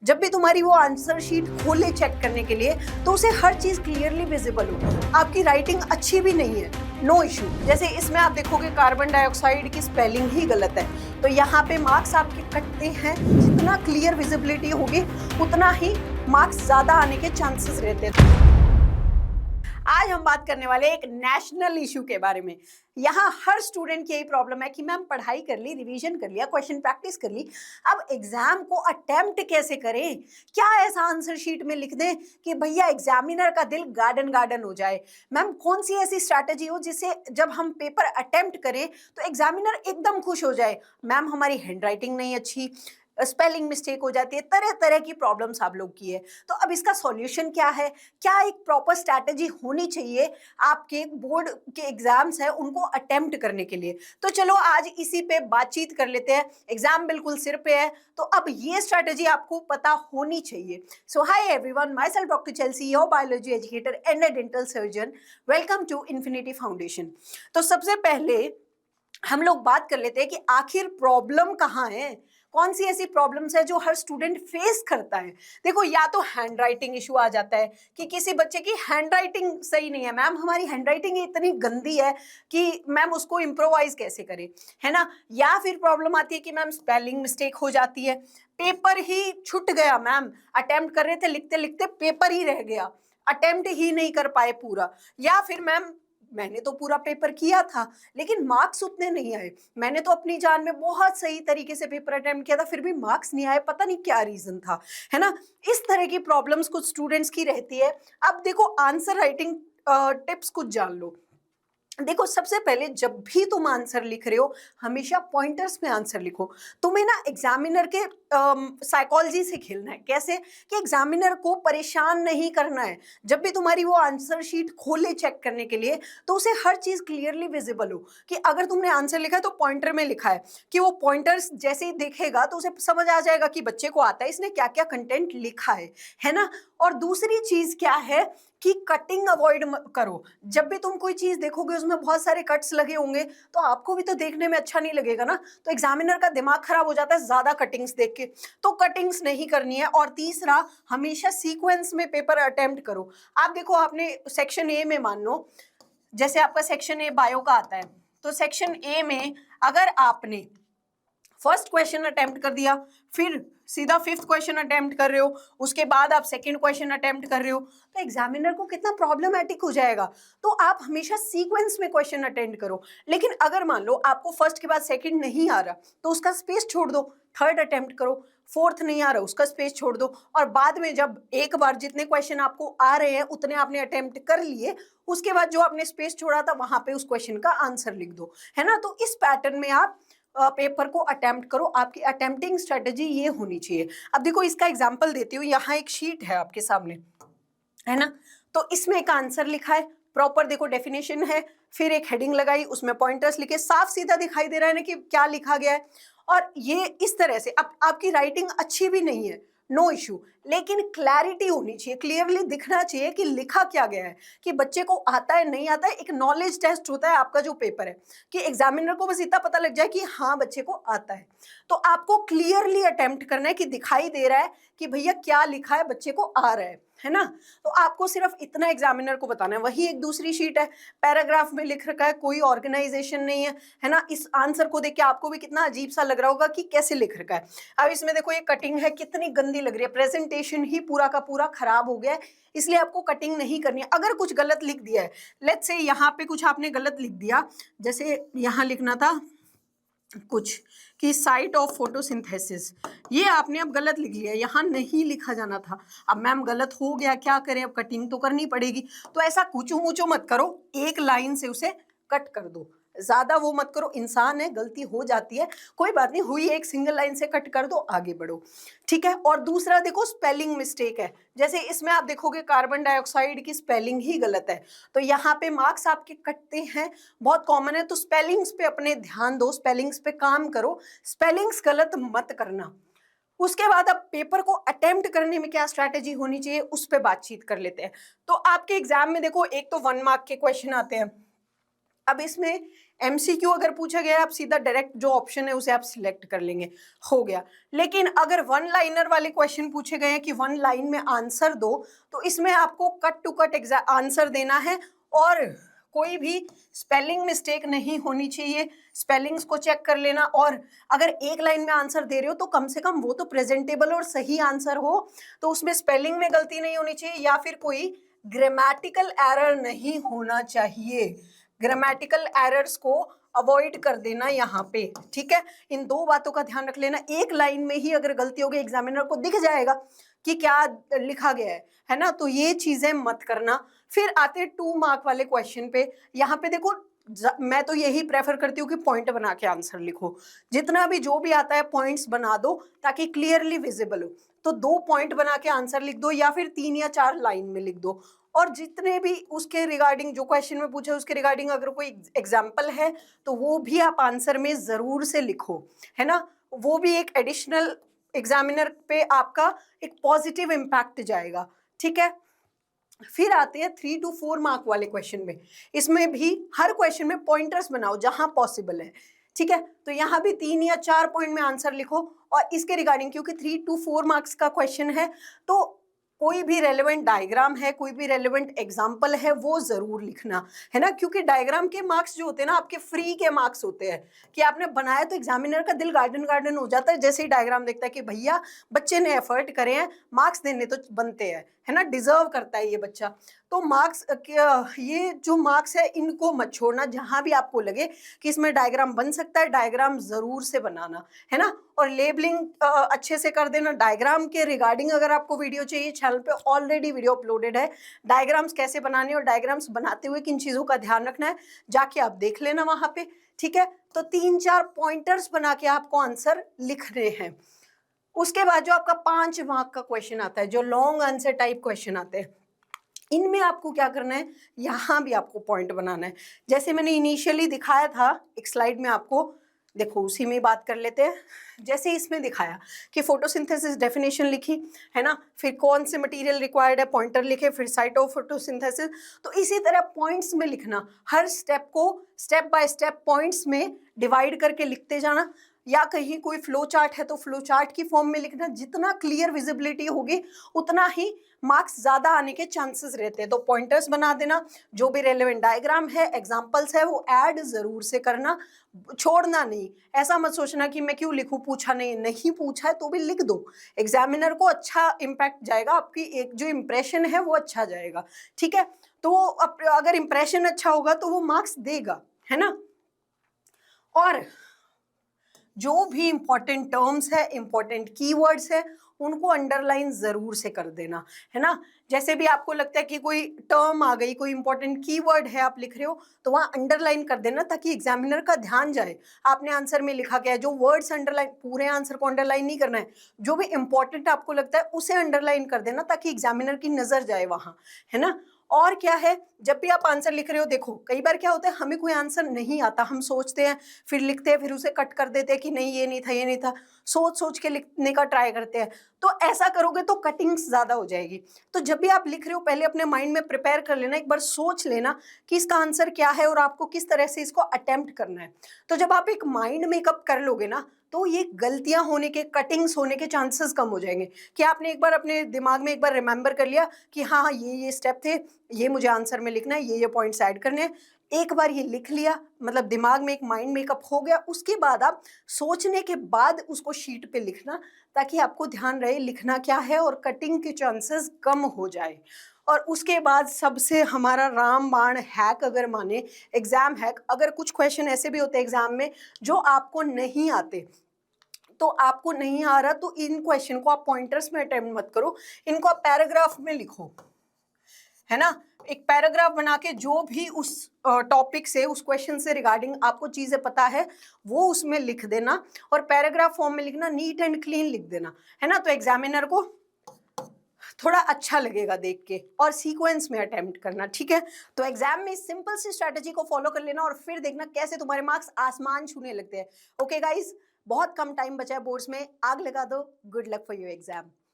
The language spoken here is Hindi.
जब भी तुम्हारी वो आंसर शीट खोले चेक करने के लिए तो उसे हर चीज क्लियरली विजिबल हो। आपकी राइटिंग अच्छी भी नहीं है, नो इशू। जैसे इसमें आप देखोगे कार्बन डाइऑक्साइड की स्पेलिंग ही गलत है, तो यहाँ पे मार्क्स आपके कटते हैं। जितना क्लियर विजिबिलिटी होगी उतना ही मार्क्स ज्यादा आने के चांसेस रहते हैं। आज हम बात करने वाले एक नेशनल इशू के बारे में। यहाँ हर स्टूडेंट की यही प्रॉब्लम है कि मैम पढ़ाई कर ली, रिवीजन कर लिया, क्वेश्चन प्रैक्टिस कर ली, अब एग्जाम को अटेम्प्ट कैसे करें? क्या ऐसा आंसर शीट में लिख दें कि भैया एग्जामिनर का दिल गार्डन गार्डन हो जाए? मैम कौन सी ऐसी स्ट्रैटेजी हो जिससे जब हम पेपर अटेम्प्ट करें तो एग्जामिनर एकदम खुश हो जाए? मैम हमारी हैंडराइटिंग नहीं अच्छी, स्पेलिंग मिस्टेक हो जाती है, तरह तरह की प्रॉब्लम्स आप लोग की है। तो अब इसका सॉल्यूशन क्या है? क्या एक प्रॉपर स्ट्रैटेजी होनी चाहिए आपके बोर्ड के एग्जाम्स है उनको अटेम्प्ट करने के लिए? तो चलो आज इसी पे बातचीत कर लेते हैं। एग्जाम बिल्कुल सिर पे है, तो अब ये स्ट्रैटेजी आपको पता होनी चाहिए। So hi everyone, myself doctor Chelsea, your biology educator and a dental surgeon. Welcome to Infinity Foundation. तो सबसे पहले हम लोग बात कर लेते हैं कि आखिर प्रॉब्लम कहाँ है, कौन सी ऐसी प्रॉब्लम्स है जो हर स्टूडेंट फेस करता है। देखो, या तो हैंडराइटिंग इशू आ जाता है कि किसी बच्चे की हैंडराइटिंग सही नहीं है, मैम हमारी हैंडराइटिंग इतनी गंदी है कि मैम उसको इम्प्रोवाइज कैसे करें, है ना। या फिर प्रॉब्लम आती है कि मैम स्पेलिंग मिस्टेक हो जाती है, पेपर ही छूट गया, मैम अटेम्प्ट कर रहे थे, लिखते लिखते पेपर ही रह गया, अटेम्प्ट ही नहीं कर पाए पूरा। या फिर मैम मैंने तो पूरा पेपर किया था लेकिन मार्क्स उतने नहीं आए, मैंने तो अपनी जान में बहुत सही तरीके से पेपर अटेम्प्ट किया था फिर भी मार्क्स नहीं आए, पता नहीं क्या रीजन था, है ना। इस तरह की प्रॉब्लम्स कुछ स्टूडेंट्स की रहती है। अब देखो, आंसर राइटिंग टिप्स कुछ जान लो। देखो, सबसे पहले जब भी तुम आंसर लिख रहे हो हमेशा पॉइंटर्स में आंसर लिखो। तुम्हें ना एग्जामिनर के साइकोलॉजी से खेलना है। कैसे? कि एग्जामिनर को परेशान नहीं करना है। जब भी तुम्हारी वो आंसर शीट खोले चेक करने के लिए तो उसे हर चीज क्लियरली विजिबल हो। कि अगर तुमने आंसर लिखा है तो पॉइंटर में लिखा है, कि वो पॉइंटर्स जैसे ही देखेगा तो उसे समझ आ जाएगा कि बच्चे को आता है, इसने क्या क्या कंटेंट लिखा है ना। और दूसरी चीज क्या है कि कटिंग अवॉइड करो। जब भी तुम कोई चीज देखोगे उसमें बहुत सारे कट्स लगे होंगे तो आपको भी तो देखने में अच्छा नहीं लगेगा ना, तो एग्जामिनर का दिमाग खराब हो जाता है ज्यादा कटिंग्स देख के, तो कटिंग्स नहीं करनी है। और तीसरा, हमेशा सीक्वेंस में पेपर अटेम्प्ट करो। आप देखो, आपने सेक्शन ए में मान लो, जैसे आपका सेक्शन ए बायो का आता है, तो सेक्शन ए में अगर आपने फर्स्ट क्वेश्चन अटेम्प्ट कर दिया, फिर सीधा फिफ्थ क्वेश्चन अटेम्प्ट कर रहे हो, उसके बाद आप सेकंड क्वेश्चन अटेम्प्ट कर रहे हो, तो एग्जामिनर को कितना प्रॉब्लमैटिक हो जाएगा। तो आप हमेशा सीक्वेंस में क्वेश्चन अटेम्प्ट करो। लेकिन अगर मान लो आपको फर्स्ट के बाद सेकंड नहीं आ रहा तो उसका स्पेस छोड़ दो, थर्ड अटेम्प्ट करो, फोर्थ नहीं आ रहा उसका स्पेस छोड़ दो, और बाद में जब एक बार जितने क्वेश्चन आपको आ रहे हैं उतने आपने अटेम्प्ट कर लिए, उसके बाद जो आपने स्पेस छोड़ा था वहां पे उस क्वेश्चन का आंसर लिख दो, है ना। तो इस पैटर्न में आप पेपर को अटेम्प्ट करो। आपकी अटेम्प्टिंग स्ट्रेटेजी ये होनी चाहिए। अब देखो, इसका एग्जांपल देती हूँ। यहाँ एक शीट है आपके सामने, है ना, तो इसमें एक आंसर लिखा है प्रॉपर, देखो डेफिनेशन है, फिर एक हेडिंग लगाई, उसमें पॉइंटर्स लिखे, साफ सीधा दिखाई दे रहा है ना कि क्या लिखा गया है। और ये इस तरह से, अब आपकी राइटिंग अच्छी भी नहीं है, नो इशू, लेकिन क्लैरिटी होनी चाहिए, क्लियरली दिखना चाहिए कि लिखा क्या गया है, कि बच्चे को आता है नहीं आता है। एक नॉलेज टेस्ट होता है आपका जो पेपर है, कि एग्जामिनर को बस इतना पता लग जाए कि हाँ बच्चे को आता है। तो आपको क्लियरली अटेम्प्ट करना है कि दिखाई दे रहा है कि भैया क्या लिखा है, बच्चे को आ रहा है ना। तो आपको सिर्फ इतना एग्जामिनर को बताना है। वही एक दूसरी शीट है, पैराग्राफ में लिख रखा है, कोई ऑर्गेनाइजेशन नहीं है ना। इस आंसर को देख के आपको भी कितना अजीब सा लग रहा होगा कि कैसे लिख रखा है। अब इसमें देखो, ये कटिंग है, कितनी गंदी लग रही है, प्रेजेंटेशन ही पूरा का पूरा खराब हो गया है, इसलिए आपको कटिंग नहीं करनी है। अगर कुछ गलत लिख दिया है, लेट्स से यहाँ पे कुछ आपने गलत लिख दिया, जैसे यहाँ लिखना था कुछ कि साइट ऑफ फोटोसिंथेसिस, ये आपने अब गलत लिख लिया, यहाँ नहीं लिखा जाना था। अब मैम गलत हो गया, क्या करें, अब कटिंग तो करनी पड़ेगी। तो ऐसा कुचू मुचू मत करो, एक लाइन से उसे कट कर दो, ज्यादा वो मत करो। इंसान है, गलती हो जाती है, कोई बात नहीं, हुई एक सिंगल लाइन से कट कर दो, आगे बढ़ो, ठीक है। और दूसरा देखो, स्पेलिंग मिस्टेक है, जैसे इसमें आप देखोगे कार्बन डाइऑक्साइड की स्पेलिंग ही गलत है, तो यहाँ पे मार्क्स आपके कटते हैं, बहुत कॉमन है। तो स्पेलिंग्स पे अपने ध्यान दो, स्पेलिंग्स पे काम करो, स्पेलिंग्स गलत मत करना। उसके बाद अब पेपर को अटेम्प्ट करने में क्या स्ट्रैटेजी होनी चाहिए उस पर बातचीत कर लेते हैं। तो आपके एग्जाम में देखो, एक तो 1 मार्क के क्वेश्चन आते हैं। अब इसमें एमसीक्यू अगर पूछा गया आप सीधा डायरेक्ट जो ऑप्शन है उसे आप सिलेक्ट कर लेंगे, हो गया। लेकिन अगर वन लाइनर वाले क्वेश्चन पूछे गए हैं कि वन लाइन में आंसर दो, तो इसमें आपको कट टू कट आंसर देना है और कोई भी स्पेलिंग मिस्टेक नहीं होनी चाहिए, स्पेलिंग्स को चेक कर लेना। और अगर एक लाइन में आंसर दे रहे हो तो कम से कम वो तो प्रेजेंटेबल और सही आंसर हो, तो उसमें स्पेलिंग में गलती नहीं होनी चाहिए या फिर कोई ग्रामेटिकल एरर नहीं होना चाहिए। ग्रामेटिकल एरर्स को अवॉइड कर देना यहाँ पे, ठीक है। इन दो बातों का ध्यान रख लेना। एक लाइन में ही अगर गलती होगी एग्जामिनर को दिख जाएगा कि क्या लिखा गया है ना, तो ये चीजें मत करना। फिर आते हैं 2 मार्क वाले क्वेश्चन पे। यहाँ पे देखो मैं तो यही प्रेफर करती हूँ कि पॉइंट बना के आंसर लिखो, जितना भी जो भी आता है पॉइंट्स बना दो ताकि क्लियरली विजिबल हो। तो 2 पॉइंट बना के आंसर लिख दो या फिर 3 या 4 लाइन में लिख दो। और जितने भी उसके रिगार्डिंग जो क्वेश्चन में पूछे उसके रिगार्डिंग अगर कोई एग्जाम्पल है तो वो भी आप आंसर में जरूर से लिखो, है ना। वो भी एक एडिशनल एग्जामिनर पे आपका एक पॉजिटिव इम्पैक्ट जाएगा, ठीक है। फिर आते हैं 3 to 4 मार्क वाले क्वेश्चन में। इसमें भी हर क्वेश्चन में पॉइंटर्स बनाओ जहां पॉसिबल है, ठीक है। तो यहाँ भी 3 या 4 पॉइंट में आंसर लिखो और इसके रिगार्डिंग, क्योंकि 3 to 4 मार्क्स का क्वेश्चन है, तो कोई भी रेलेवेंट डायग्राम है, कोई भी रेलेवेंट एग्जाम्पल है वो जरूर लिखना, है ना। क्योंकि डायग्राम के मार्क्स जो होते हैं ना आपके फ्री के मार्क्स होते हैं कि आपने बनाया, तो एग्जामिनर का दिल गार्डन गार्डन हो जाता है जैसे ही डायग्राम देखता है कि भैया बच्चे ने एफर्ट करे हैं, मार्क्स देने तो बनते हैं, है ना, डिजर्व करता है ये बच्चा। तो मार्क्स, ये जो मार्क्स है इनको मत छोड़ना। जहां भी आपको लगे कि इसमें डायग्राम बन सकता है, डायग्राम जरूर से बनाना, है ना। और लेबलिंग अच्छे से कर देना। डायग्राम के रिगार्डिंग अगर आपको वीडियो चाहिए, चैनल पे ऑलरेडी वीडियो अपलोडेड है, डायग्राम्स कैसे बनाने और डायग्राम्स बनाते हुए किन चीजों का ध्यान रखना है, जाके आप देख लेना वहां पे, ठीक है। तो 3-4 पॉइंटर्स बना के आपको आंसर लिखने हैं। उसके बाद जो आपका 5 मार्क का क्वेश्चन आता है, जो लॉन्ग आंसर टाइप क्वेश्चन आते हैं, इनमें आपको क्या करना है, यहाँ भी आपको पॉइंट बनाना है। जैसे मैंने इनिशियली दिखाया था एक स्लाइड में आपको, देखो उसी में बात कर लेते हैं। जैसे इसमें दिखाया कि फोटोसिंथेसिस डेफिनेशन लिखी, है ना, फिर कौन से मटेरियल रिक्वायर्ड है पॉइंटर लिखे, फिर साइट ऑफ फोटोसिंथेसिस। तो इसी तरह पॉइंट्स में लिखना, हर स्टेप को स्टेप बाय स्टेप पॉइंट्स में डिवाइड करके लिखते जाना। या कहीं कोई फ्लो चार्ट है तो फ्लो चार्ट की फॉर्म में लिखना। जितना क्लियर विजिबिलिटी होगी उतना ही मार्क्स ज्यादा आने के चांसेस रहते हैं। तो पॉइंटर्स बना देना, जो भी रेलेवेंट डायग्राम है, एग्जांपल्स है, वो ऐड जरूर से करना, छोड़ना नहीं। ऐसा मत सोचना कि मैं क्यों लिखूं, पूछा नहीं पूछा है तो भी लिख दो। एग्जामिनर को अच्छा इम्पैक्ट जाएगा, आपकी एक जो इम्प्रेशन है वो अच्छा जाएगा, ठीक है। तो अगर इम्प्रेशन अच्छा होगा तो वो मार्क्स देगा, है ना। और जो भी इंपॉर्टेंट टर्म्स है, इंपॉर्टेंट कीवर्ड्स है, उनको अंडरलाइन जरूर से कर देना, है ना। जैसे भी आपको लगता है कि कोई टर्म आ गई, कोई इंपॉर्टेंट कीवर्ड है आप लिख रहे हो, तो वहां अंडरलाइन कर देना ताकि एग्जामिनर का ध्यान जाए आपने आंसर में लिखा क्या है। जो वर्ड्स अंडरलाइन, पूरे आंसर को अंडरलाइन नहीं करना है, जो भी इंपॉर्टेंट आपको लगता है उसे अंडरलाइन कर देना ताकि एग्जामिनर की नजर जाए वहां, है ना। और क्या है, जब भी आप आंसर लिख रहे हो, देखो कई बार क्या होता है, हमें कोई आंसर नहीं आता, हम सोचते हैं फिर लिखते हैं, फिर उसे कट कर देते हैं कि नहीं ये नहीं था ये नहीं था, सोच सोच के लिखने का ट्राई करते हैं। तो ऐसा करोगे तो कटिंग्स ज्यादा हो जाएगी। तो जब भी आप लिख रहे हो पहले अपने माइंड में प्रिपेयर कर लेना, एक बार सोच लेना कि इसका आंसर क्या है और आपको किस तरह से इसको अटेम्प्ट करना है। तो जब आप एक माइंड मेकअप कर लोगे ना, तो ये गलतियां होने के, कटिंग्स होने के चांसेस कम हो जाएंगे कि आपने एक बार अपने दिमाग में एक बार रिमेंबर कर लिया कि हाँ ये स्टेप थे, ये मुझे आंसर में लिखना है, ये पॉइंट्स ऐड करने हैं। एक बार ये लिख लिया, मतलब दिमाग में एक माइंड मेकअप हो गया, उसके बाद आप सोचने के बाद उसको शीट पे लिखना ताकि आपको ध्यान रहे लिखना क्या है और कटिंग के चांसेस कम हो जाए। और उसके बाद सबसे हमारा रामबाण हैक अगर माने, एग्जाम हैक, अगर कुछ क्वेश्चन ऐसे भी होते हैं एग्जाम में जो आपको नहीं आते, तो आपको नहीं आ रहा तो इन क्वेश्चन को आप पॉइंटर्स में अटेम्प्ट मत करो, इनको आप पैराग्राफ में लिखो, है ना। एक पैराग्राफ बना के जो भी उस टॉपिक से, उस क्वेश्चन से रिगार्डिंग आपको चीजें पता है वो उसमें लिख देना और पैराग्राफ फॉर्म में लिखना, नीट एंड क्लीन लिख देना, है ना। तो एग्जामिनर को थोड़ा अच्छा लगेगा देख के, और सीक्वेंस में अटेम्प्ट करना, ठीक है। तो एग्जाम में सिंपल सी स्ट्रैटेजी को फॉलो कर लेना और फिर देखना कैसे तुम्हारे मार्क्स आसमान छूने लगते हैं। ओके गाइज, बहुत कम टाइम बचा है बोर्ड्स में, आग लगा दो। Good luck for your exam.